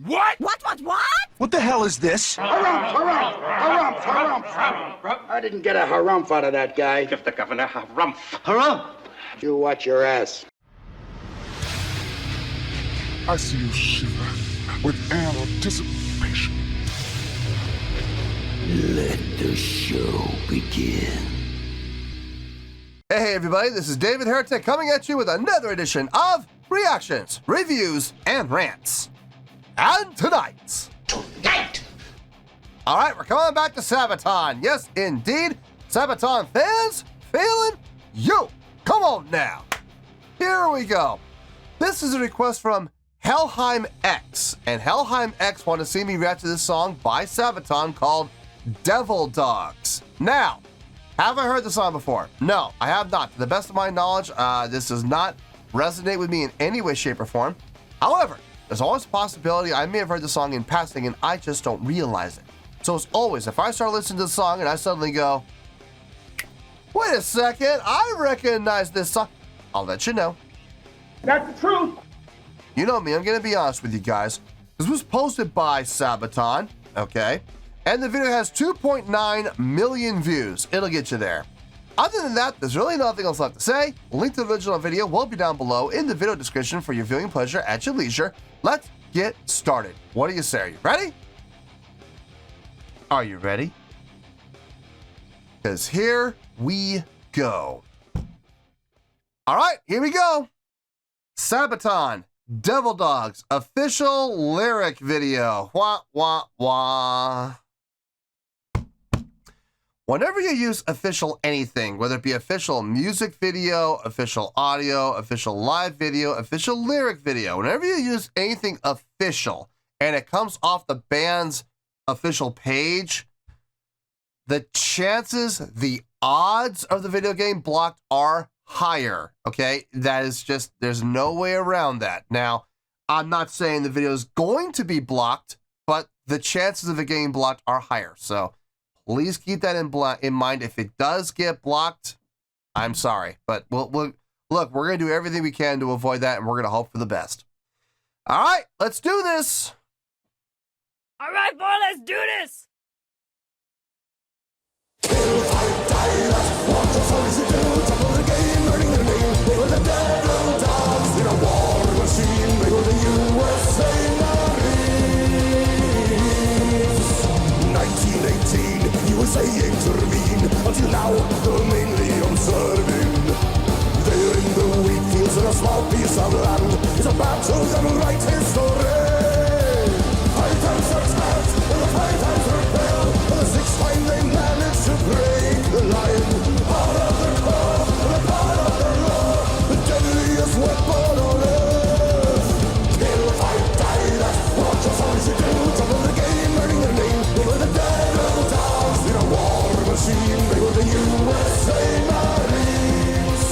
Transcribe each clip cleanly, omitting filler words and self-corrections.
What? What? What the hell is this? Harumph. I didn't get a harumph out of that guy. Give the governor harumph. Harumph! You watch your ass. I see you shiver with anticipation. Let the show begin. Hey everybody, this is David Heretic coming at you with another edition of Reactions, Reviews, and Rants. And tonight... Alright, we're coming back to Sabaton. Yes, indeed. Sabaton Fans FEELIN YOU. Come on now. Here we go. This is a request from Helheim X. And Helheim X wanted to see me react to this song by Sabaton called Devil Dogs. Now, have I heard the song before? No, I have not. To the best of my knowledge, this does not resonate with me in any way, shape, or form. However, there's always a possibility I may have heard the song in passing and I just don't realize it. So as always, if I start listening to the song and I suddenly go, wait a second, I recognize this song, I'll let you know. That's the truth. You know me, I'm gonna be honest with you guys. This was posted by Sabaton, okay? And the video has 2.9 million views. It'll get you there. Other than that, there's really nothing else left to say. Link to the original video will be down below in the video description for your viewing pleasure at your leisure. Let's get started. What do you say? Are you ready? Are you ready? Because here we go. All right, here we go. Sabaton, Devil Dogs, official lyric video. Wah, wah, wah. Whenever you use official anything, whether it be official music video, official audio, official live video, official lyric video, whenever you use anything official and it comes off the band's official page, the chances, the odds of the video getting blocked are higher, okay? That is just, there's no way around that. Now, I'm not saying the video is going to be blocked, but the chances of it getting blocked are higher. So please keep that in mind. If it does get blocked, I'm sorry. But we'll look, we're going to do everything we can to avoid that, and we're going to hope for the best. All right, let's do this. All right, boy, let's do this. Intervene until now they're mainly observing. There in the wheat fields in a small piece of land is a battle that write history. 5 times attacked and the 5 times repelled, and the 6th time they managed to break the line. Part of their core and a part of their law, the deadliest weapon on earth. Kill, fight, die, that's what your soldiers do. Top of the game, earning their name, they were the devil dogs in a war machine. They were the USA Marines.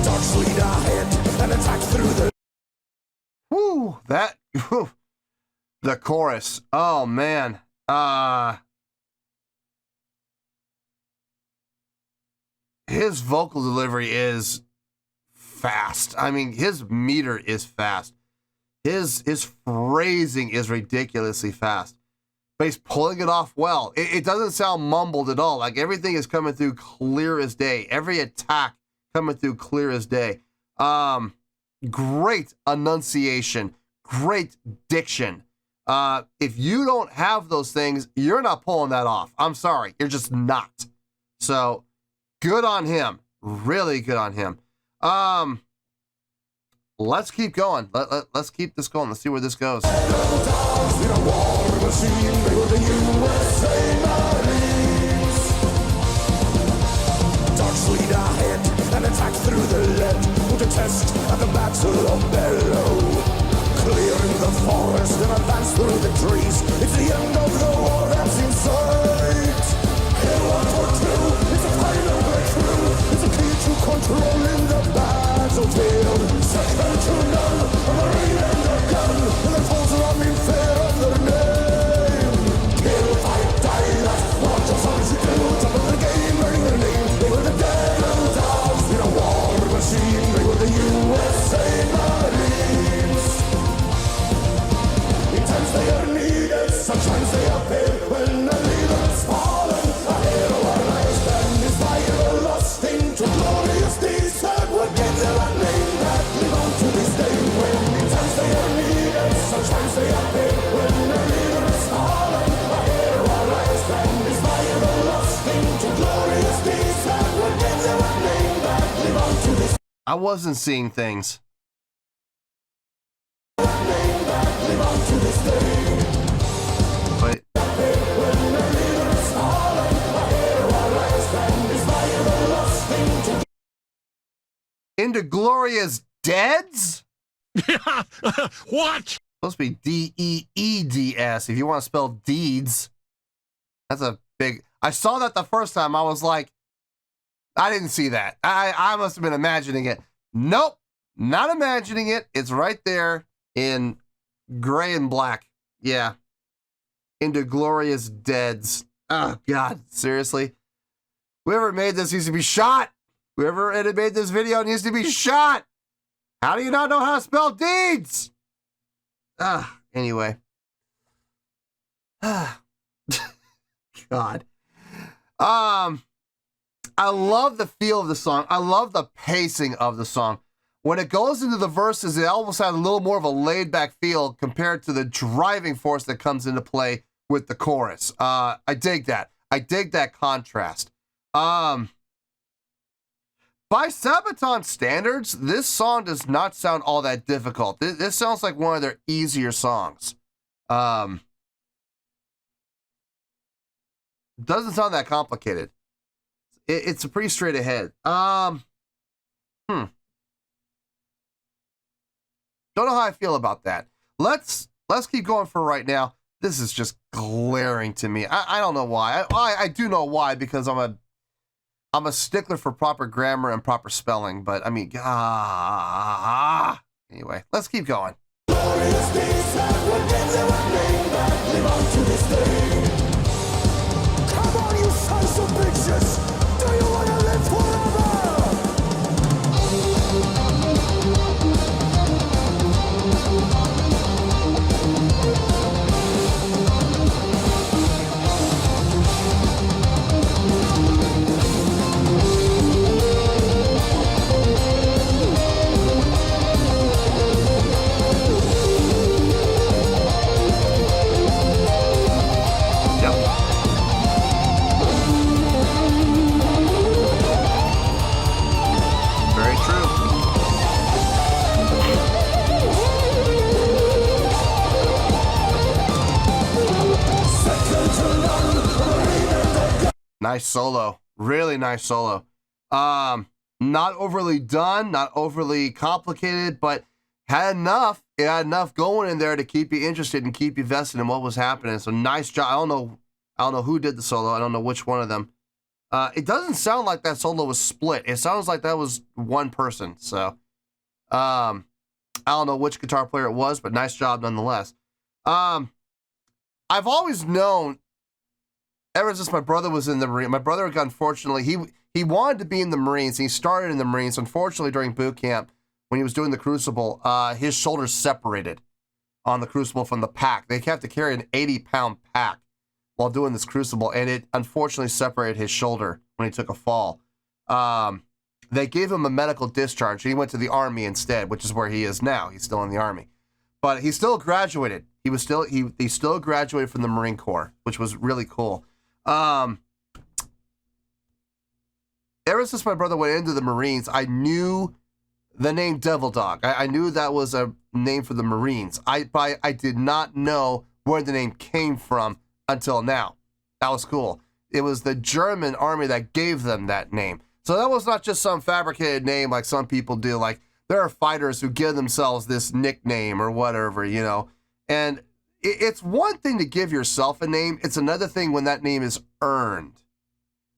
Dogs lead ahead and attack through the... Whoo, the chorus. Oh, man. His vocal delivery is fast. I mean, his meter is fast. His phrasing is ridiculously fast. But he's pulling it off well. It doesn't sound mumbled at all. Like everything is coming through clear as day. Every attack coming through clear as day. Great enunciation. Great diction. If you don't have those things, you're not pulling that off. I'm sorry. You're just not. So good on him. Really good on him. Let's keep going. Let's keep this going. Let's see where this goes. Dogs lead ahead and attack through the lead to test at the battle of Bellow. Clearing the forest and advance through the trees. It's the end of the war that's in sight. Kill 1 for 2. It's a final breakthrough. It's a key to controlling the battlefield. Second to none. A marine and a gun. And the foes are on in fear of their name. Kill, fight, die. That's what your soldiers do. Top of the game, earning their name. They were the devil dogs in a war machine. They were the USA Marines. I wasn't seeing things. Wait. Into Gloria's Deads? What? Supposed to be D-E-E-D-S if you want to spell deeds. That's a big... I saw that the first time. I was like, I didn't see that. I must have been imagining it. Nope, not imagining it. It's right there in gray and black. Yeah. Into Glorious Deads. Oh, God. Seriously? Whoever made this needs to be shot. Whoever made this video needs to be shot. How do you not know how to spell deeds? Anyway. God. I love the feel of the song. I love the pacing of the song. When it goes into the verses, it almost has a little more of a laid-back feel compared to the driving force that comes into play with the chorus. I dig that. I dig that contrast. By Sabaton standards, this song does not sound all that difficult. This sounds like one of their easier songs. Doesn't sound that complicated. It's a pretty straight ahead. Don't know how I feel about that. Let's keep going for right now. This is just glaring to me. I don't know why. I do know why, because I'm a stickler for proper grammar and proper spelling, but I mean, anyway, let's keep going. Come on, you sons of bitches! Do you want to live forever? Nice solo. Really nice solo. Not overly done, not overly complicated, but had enough. It had enough going in there to keep you interested and keep you vested in what was happening. So nice job. I don't know who did the solo. I don't know which one of them. It doesn't sound like that solo was split. It sounds like that was one person. So I don't know which guitar player it was, but nice job nonetheless. I've always known, ever since my brother was in the Marines, my brother, unfortunately, he wanted to be in the Marines. He started in the Marines. Unfortunately, during boot camp, when he was doing the Crucible, his shoulders separated on the Crucible from the pack. They have to carry an 80-pound pack while doing this Crucible, and it unfortunately separated his shoulder when he took a fall. They gave him a medical discharge. He went to the Army instead, which is where he is now. He's still in the Army. But he still graduated. He still graduated from the Marine Corps, which was really cool. Ever since my brother went into the Marines, I knew the name Devil Dog. I knew that was a name for the Marines. I did not know where the name came from until now. That was cool. It was the German army that gave them that name. So that was not just some fabricated name like some people do. Like, there are fighters who give themselves this nickname or whatever, you know. And it's one thing to give yourself a name. It's another thing when that name is earned.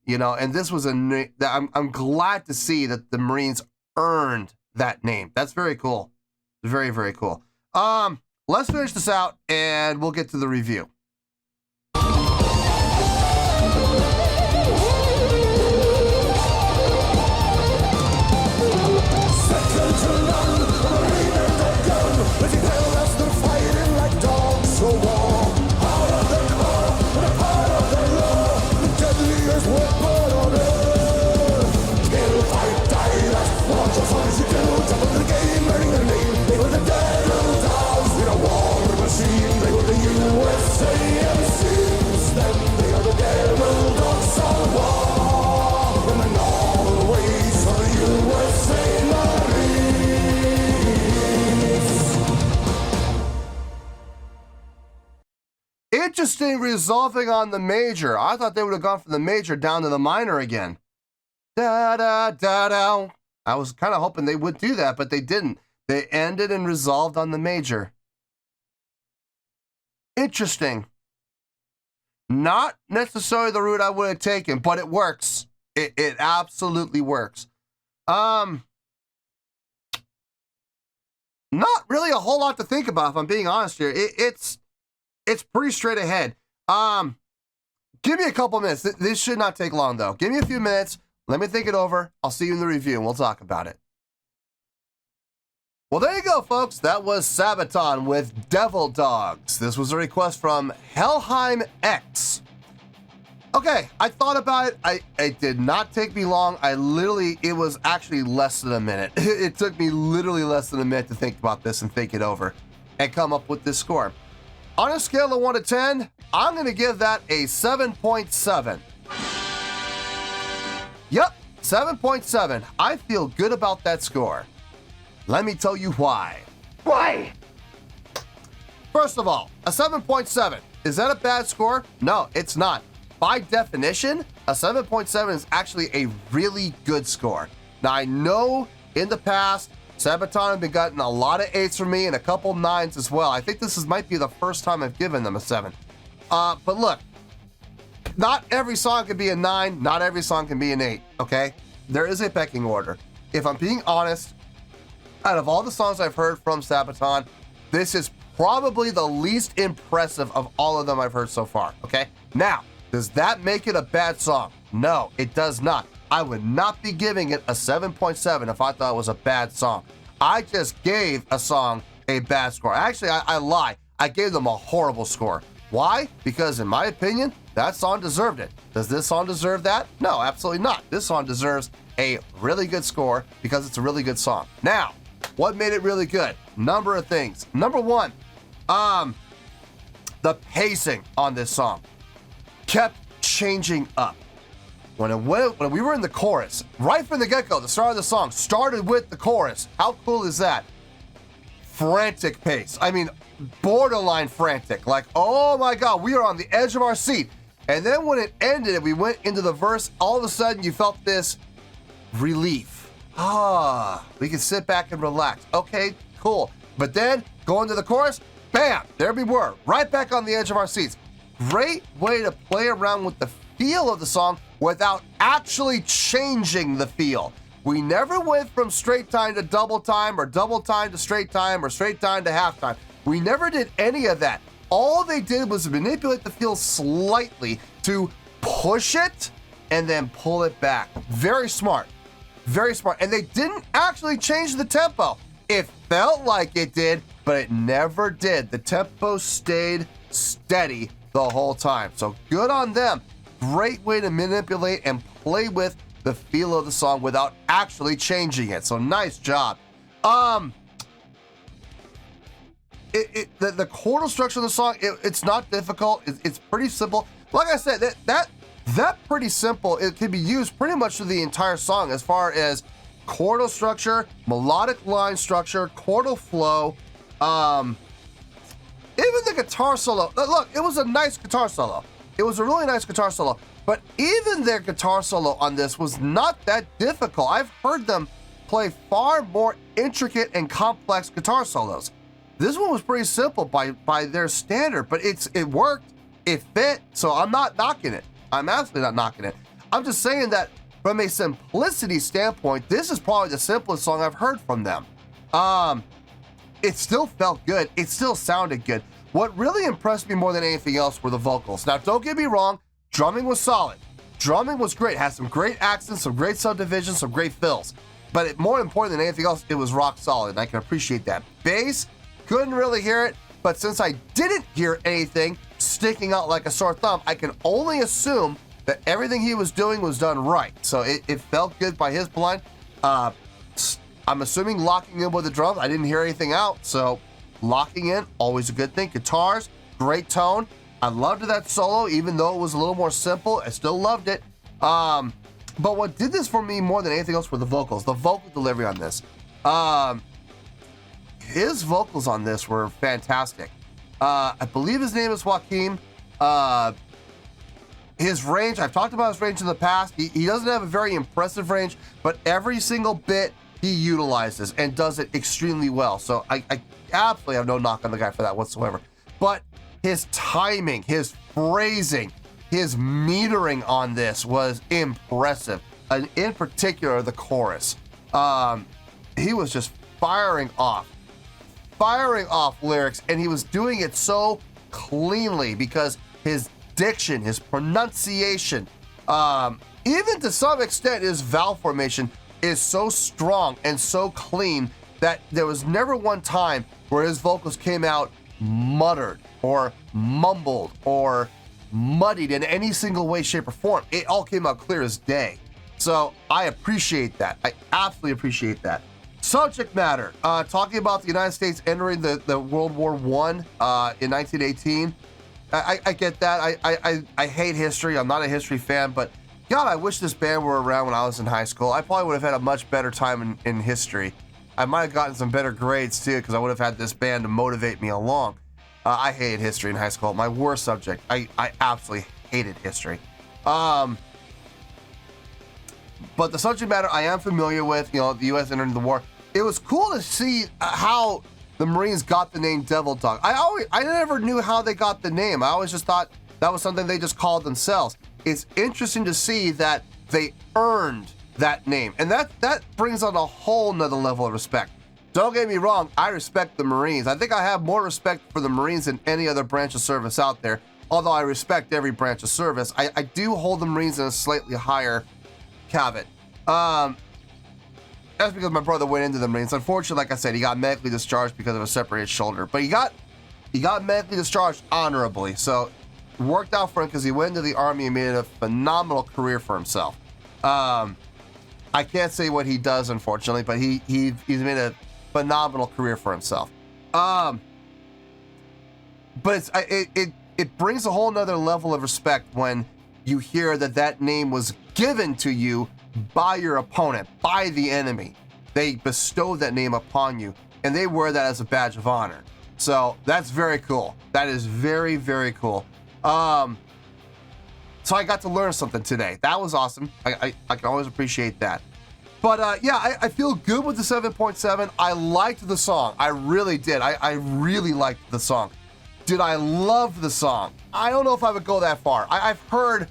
You know, and this was I'm glad to see that the Marines earned that name. That's very cool. Very, very cool. Let's finish this out and we'll get to the review. USA. Interesting resolving on the major. I thought they would have gone from the major down to the minor again. Da da da da. I was kind of hoping they would do that, but they didn't. They ended and resolved on the major. Interesting. Not necessarily the route I would have taken, but it works. It absolutely works. Not really a whole lot to think about, if I'm being honest here. It's pretty straight ahead. Give me a couple minutes. This should not take long, though. Give me a few minutes. Let me think it over. I'll see you in the review, and we'll talk about it. Well, there you go, folks. That was Sabaton with Devil Dogs. This was a request from Helheim X. Okay, I thought about it. It did not take me long. It was actually less than a minute. It took me literally less than a minute to think about this and think it over and come up with this score. On a scale of 1 to 10, I'm going to give that a 7.7. Yep, 7.7. I feel good about that score. Let me tell you why. Why? First of all, a 7.7. Is that a bad score? No, it's not. By definition, a 7.7 is actually a really good score. Now, I know in the past, Sabaton have been gotten a lot of 8s from me and a couple 9s as well. I think might be the first time I've given them a 7. But look, not every song can be a 9, not every song can be an 8, okay? There is a pecking order. If I'm being honest, out of all the songs I've heard from Sabaton, this is probably the least impressive of all of them I've heard so far, okay? Now, does that make it a bad song? No, it does not. I would not be giving it a 7.7 if I thought it was a bad song. I just gave a song a bad score. Actually, I lie. I gave them a horrible score. Why? Because in my opinion, that song deserved it. Does this song deserve that? No, absolutely not. This song deserves a really good score because it's a really good song. Now, what made it really good? Number of things. Number one, the pacing on this song kept changing up. When we were in the chorus, right from the get-go, the start of the song started with the chorus. How cool is that? Frantic pace. I mean, borderline frantic. Like, oh my God, we are on the edge of our seat. And then when it ended and we went into the verse, all of a sudden you felt this relief. We can sit back and relax. Okay, cool. But then going to the chorus, bam, there we were, right back on the edge of our seats. Great way to play around with the feel of the song without actually changing the feel. We never went from straight time to double time or double time to straight time or straight time to half time. We never did any of that. All they did was manipulate the feel slightly to push it and then pull it back. Very smart. Very smart. And they didn't actually change the tempo. It felt like it did, but it never did. The tempo stayed steady the whole time. So good on them. Great way to manipulate and play with the feel of the song without actually changing it. So nice job. The chordal structure of the song, it's not difficult. It's pretty simple. Like I said, that pretty simple. It can be used pretty much through the entire song as far as chordal structure, melodic line structure, chordal flow, even the guitar solo. Look, it was a nice guitar solo. It was a really nice guitar solo. But even their guitar solo on this was not that difficult. I've heard them play far more intricate and complex guitar solos. This one was pretty simple by their standard, but it worked, it fit, so I'm not knocking it. I'm absolutely not knocking it. I'm just saying that from a simplicity standpoint, this is probably the simplest song I've heard from them. It still felt good. It still sounded good. What really impressed me more than anything else were the vocals. Now, don't get me wrong, drumming was solid. Drumming was great. Had some great accents, some great subdivisions, some great fills. But more important than anything else, it was rock solid, and I can appreciate that. Bass, couldn't really hear it, but since I didn't hear anything sticking out like a sore thumb, I can only assume that everything he was doing was done right. So it felt good by his blind. I'm assuming locking in with the drums. I didn't hear anything out, so locking in, always a good thing. Guitars, great tone. I loved that solo, even though it was a little more simple. I still loved it. But what did this for me more than anything else were the vocals, the vocal delivery on this. His vocals on this were fantastic. I believe his name is Joaquin. His range, I've talked about his range in the past. He doesn't have a very impressive range, but every single bit he utilizes and does it extremely well. So I absolutely have no knock on the guy for that whatsoever. But his timing, his phrasing, his metering on this was impressive. And in particular, the chorus. He was just firing off lyrics, and he was doing it so cleanly because his diction, his pronunciation, even to some extent his vowel formation is so strong and so clean that there was never one time where his vocals came out muttered or mumbled or muddied in any single way, shape, or form. It all came out clear as day. So I appreciate that. I absolutely appreciate that. Subject matter, talking about the United States entering the World War I in 1918. I get that. I hate history. I'm not a history fan, but God, I wish this band were around when I was in high school. I probably would have had a much better time in history. I might have gotten some better grades too, because I would have had this band to motivate me along. I hated history in high school. My worst subject. I absolutely hated history. But the subject matter I am familiar with, the U.S. entering the war. It was cool to see how the Marines got the name Devil Dog. I never knew how they got the name. I always just thought that was something they just called themselves. It's interesting to see that they earned that name. And that brings on a whole nother level of respect. Don't get me wrong, I respect the Marines. I think I have more respect for the Marines than any other branch of service out there. Although I respect every branch of service, I do hold the Marines in a slightly higher caveat. That's because my brother went into the Marines. Unfortunately, like I said, he got medically discharged because of a separated shoulder. But he got medically discharged honorably. So it worked out for him because he went into the Army and made a phenomenal career for himself. I can't say what he does, unfortunately, but he's made a phenomenal career for himself. But it brings a whole nother level of respect when you hear that name was given to you by your opponent, by the enemy. They bestowed that name upon you, and they wear that as a badge of honor. So that's very cool. That is very, very cool. So I got to learn something today. That was awesome. I can always appreciate that. But yeah, I feel good with the 7.7. I liked the song. I really did. I really liked the song. Did I love the song? I don't know if I would go that far. I've heard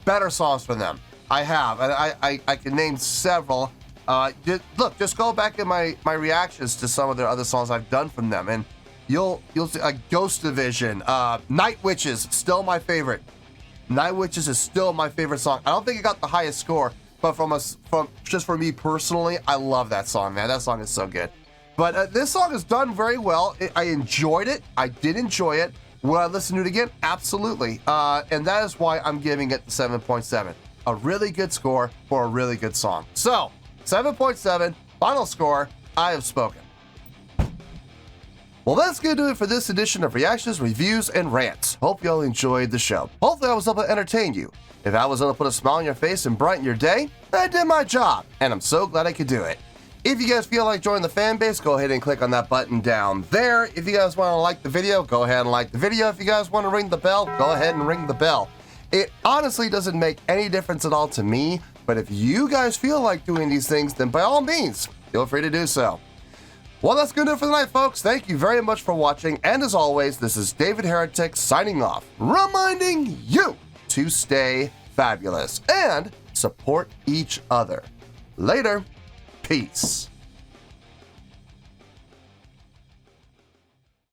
better songs from them. I have, and I can name several. Just go back in my reactions to some of their other songs I've done from them, and you'll see Ghost Division, Night Witches, still my favorite. Night Witches is still my favorite song. I don't think it got the highest score, but from just for me personally, I love that song, man. That song is so good. But this song is done very well. I enjoyed it. I did enjoy it. Will I listen to it again? Absolutely. And that is why I'm giving it the 7.7. A really good score for a really good song. So, 7.7, final score, I have spoken. Well, that's going to do it for this edition of Reactions, Reviews, and Rants. Hope you all enjoyed the show. Hopefully I was able to entertain you. If I was able to put a smile on your face and brighten your day, I did my job, and I'm so glad I could do it. If you guys feel like joining the fan base, go ahead and click on that button down there. If you guys want to like the video, go ahead and like the video. If you guys want to ring the bell, go ahead and ring the bell. It honestly doesn't make any difference at all to me, but if you guys feel like doing these things, then by all means, feel free to do so. Well, that's going to do it for tonight, folks. Thank you very much for watching, and as always, this is David Heretic signing off, reminding you to stay fabulous and support each other. Later. Peace.